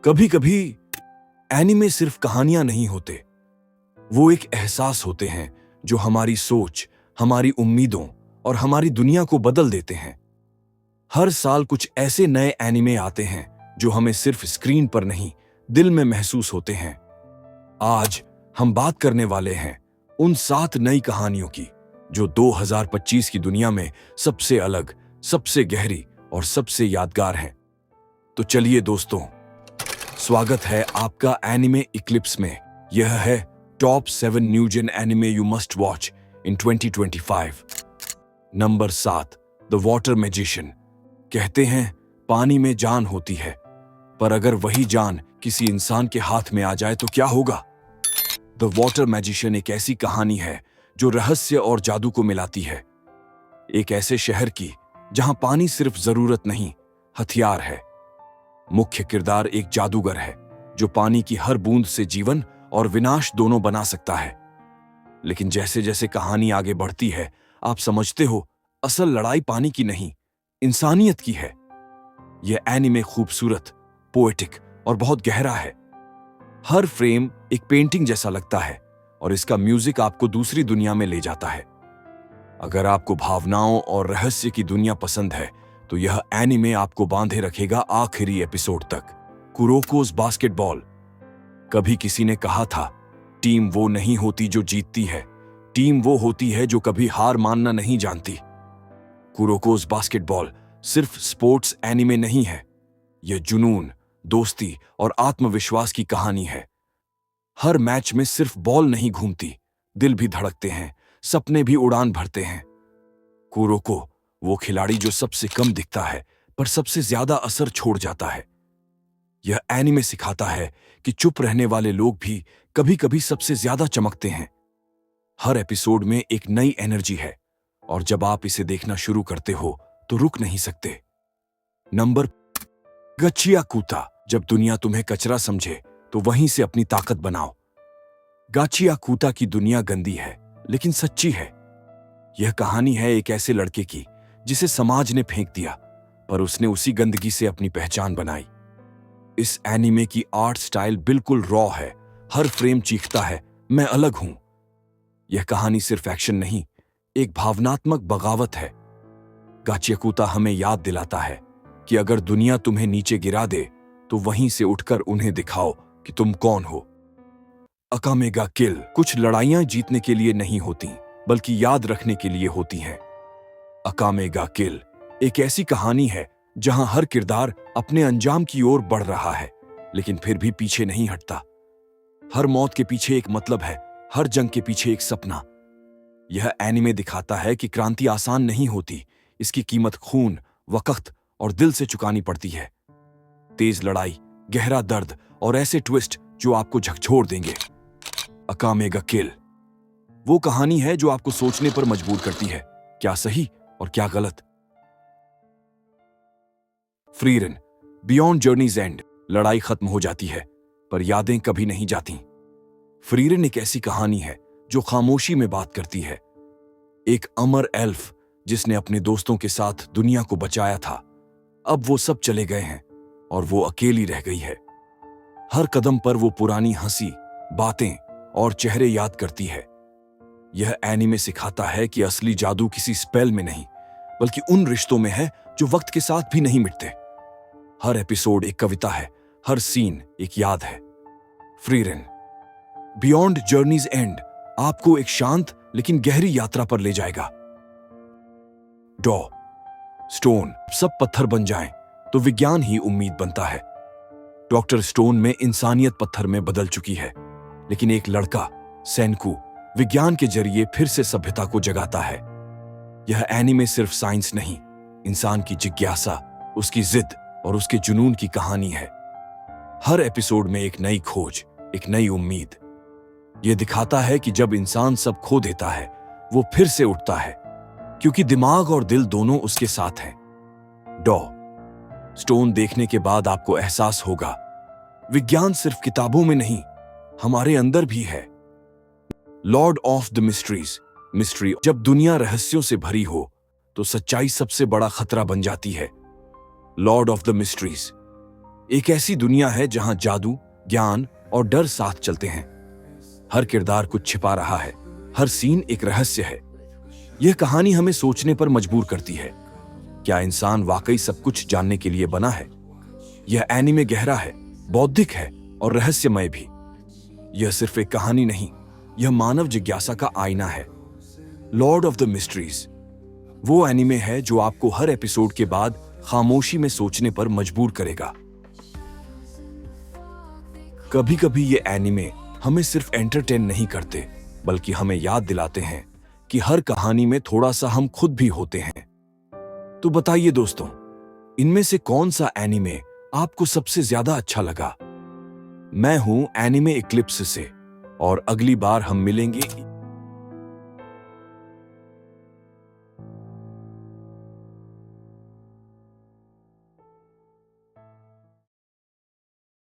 कभी कभी एनिमे सिर्फ कहानियां नहीं होते, वो एक एहसास होते हैं जो हमारी सोच, हमारी उम्मीदों और हमारी दुनिया को बदल देते हैं। हर साल कुछ ऐसे नए एनिमे आते हैं जो हमें सिर्फ स्क्रीन पर नहीं, दिल में महसूस होते हैं। आज हम बात करने वाले हैं उन 7 नई कहानियों की जो 2025 की दुनिया में सबसे अलग, सबसे गहरी और सबसे यादगार हैं। तो चलिए दोस्तों, स्वागत है आपका एनिमे इक्लिप्स में। यह है top 7 new gen anime you must watch in 2025। Number 7, the water magician. कहते हैं पानी में जान होती है, पर अगर वही जान किसी इंसान के हाथ में आ जाए तो क्या होगा? द वाटर मैजिशियन एक ऐसी कहानी है जो रहस्य और जादू को मिलाती है। एक ऐसे शहर की जहां पानी सिर्फ जरूरत नहीं, हथियार है। मुख्य किरदार एक जादूगर है जो पानी की हर बूंद से जीवन और विनाश दोनों बना सकता है। लेकिन जैसे जैसे कहानी आगे बढ़ती है, आप समझते हो असल लड़ाई पानी की नहीं, इंसानियत की है। यह एनिमे खूबसूरत, पोएटिक और बहुत गहरा है। हर फ्रेम एक पेंटिंग जैसा लगता है और इसका म्यूजिक आपको दूसरी दुनिया में ले जाता है। अगर आपको भावनाओं और रहस्य की दुनिया पसंद है तो यह एनिमे आपको बांधे रखेगा आखिरी एपिसोड तक। कुरोकोस बास्केटबॉल। कभी किसी ने कहा था, टीम वो नहीं होती जो जीतती है, टीम वो होती है जो कभी हार मानना नहीं जानती। कुरोकोस बास्केटबॉल सिर्फ स्पोर्ट्स एनिमे नहीं है, यह जुनून, दोस्ती और आत्मविश्वास की कहानी है। हर मैच में सिर्फ बॉल नहीं घूमती, दिल भी धड़कते हैं, सपने भी उड़ान भरते हैं। कुरोको वो खिलाड़ी जो सबसे कम दिखता है पर सबसे ज्यादा असर छोड़ जाता है। यह एनिमे सिखाता है कि चुप रहने वाले लोग भी कभी कभी सबसे ज्यादा चमकते हैं। हर एपिसोड में एक नई एनर्जी है और जब आप इसे देखना शुरू करते हो तो रुक नहीं सकते। नंबर, गचिया कूता। जब दुनिया तुम्हें कचरा समझे तो वहीं से अपनी ताकत बनाओ। गाचिया कूता की दुनिया गंदी है लेकिन सच्ची है। यह कहानी है एक ऐसे लड़के की जिसे समाज ने फेंक दिया, पर उसने उसी गंदगी से अपनी पहचान बनाई। इस एनिमे की आर्ट स्टाइल बिल्कुल रॉ है। हर फ्रेम चीखता है, मैं अलग हूं। यह कहानी सिर्फ एक्शन नहीं, एक भावनात्मक बगावत है। गाचिया हमें याद दिलाता है कि अगर दुनिया तुम्हें नीचे गिरा दे तो वहीं से उठकर उन्हें दिखाओ कि तुम कौन हो। अकामे गा किल। कुछ लड़ाइयां जीतने के लिए नहीं होती बल्कि याद रखने के लिए होती हैं। अकामे गा किल एक ऐसी कहानी है जहां हर किरदार अपने अंजाम की ओर बढ़ रहा है लेकिन फिर भी पीछे नहीं हटता। हर मौत के पीछे एक मतलब है, हर जंग के पीछे एक सपना। यह एनिमे दिखाता है कि क्रांति आसान नहीं होती, इसकी कीमत खून, वक़्त और दिल से चुकानी पड़ती है। तेज लड़ाई, गहरा दर्द और ऐसे ट्विस्ट जो आपको झकझोर देंगे। अकामे गा किल वो कहानी है जो आपको सोचने पर मजबूर करती है, क्या सही और क्या गलत। फ्रीरन, बियॉन्ड जर्नीज एंड। लड़ाई खत्म हो जाती है पर यादें कभी नहीं जाती। फ्रीरन एक ऐसी कहानी है जो खामोशी में बात करती है। एक अमर एल्फ जिसने अपने दोस्तों के साथ दुनिया को बचाया था, अब वो सब चले गए हैं और वो अकेली रह गई है। हर कदम पर वो पुरानी हंसी, बातें और चेहरे याद करती है। यह एनिमे सिखाता है कि असली जादू किसी स्पेल में नहीं बल्कि उन रिश्तों में है जो वक्त के साथ भी नहीं मिटते। हर एपिसोड एक कविता है, हर सीन एक याद है। फ्रीरन, बियॉन्ड जर्नीज एंड आपको एक शांत लेकिन गहरी यात्रा पर ले जाएगा। डॉ स्टोन। सब पत्थर बन जाएं तो विज्ञान ही उम्मीद बनता है। डॉक्टर स्टोन में इंसानियत पत्थर में बदल चुकी है, लेकिन एक लड़का सेनकू विज्ञान के जरिए फिर से सभ्यता को जगाता है। यह एनिमे सिर्फ साइंस नहीं, इंसान की जिज्ञासा, उसकी जिद और उसके जुनून की कहानी है। हर एपिसोड में एक नई खोज, एक नई उम्मीद। यह दिखाता है कि जब इंसान सब खो देता है वो फिर से उठता है, क्योंकि दिमाग और दिल दोनों उसके साथ हैं। डॉ स्टोन देखने के बाद आपको एहसास होगा, विज्ञान सिर्फ किताबों में नहीं, हमारे अंदर भी है। Lord of the mysteries. Mystery. जब दुनिया रहस्यों से भरी हो तो सच्चाई सबसे बड़ा खतरा बन जाती है। लॉर्ड ऑफ द मिस्ट्रीज एक ऐसी दुनिया है जहां जादू, ज्ञान और डर साथ चलते हैं। हर किरदार कुछ छिपा रहा है, हर सीन एक रहस्य है। यह कहानी हमें सोचने पर मजबूर करती है। क्या इंसान वाकई सब कुछ जानने के लिए बना है? यह एनीमे गहरा है, बौद्धिक है और रहस्यमय भी। यह सिर्फ एक कहानी नहीं, यह मानव जिज्ञासा का आईना है। लॉर्ड ऑफ द मिस्ट्रीज वो एनीमे है जो आपको हर एपिसोड के बाद खामोशी में सोचने पर मजबूर करेगा। कभी कभी ये एनीमे हमें सिर्फ एंटरटेन नहीं करते, बल्कि हमें याद दिलाते हैं कि हर कहानी में थोड़ा सा हम खुद भी होते हैं। तो बताइए दोस्तों, इनमें से कौन सा एनीमे आपको सबसे ज्यादा अच्छा लगा? मैं हूं एनीमे इक्लिप्स से, और अगली बार हम मिलेंगे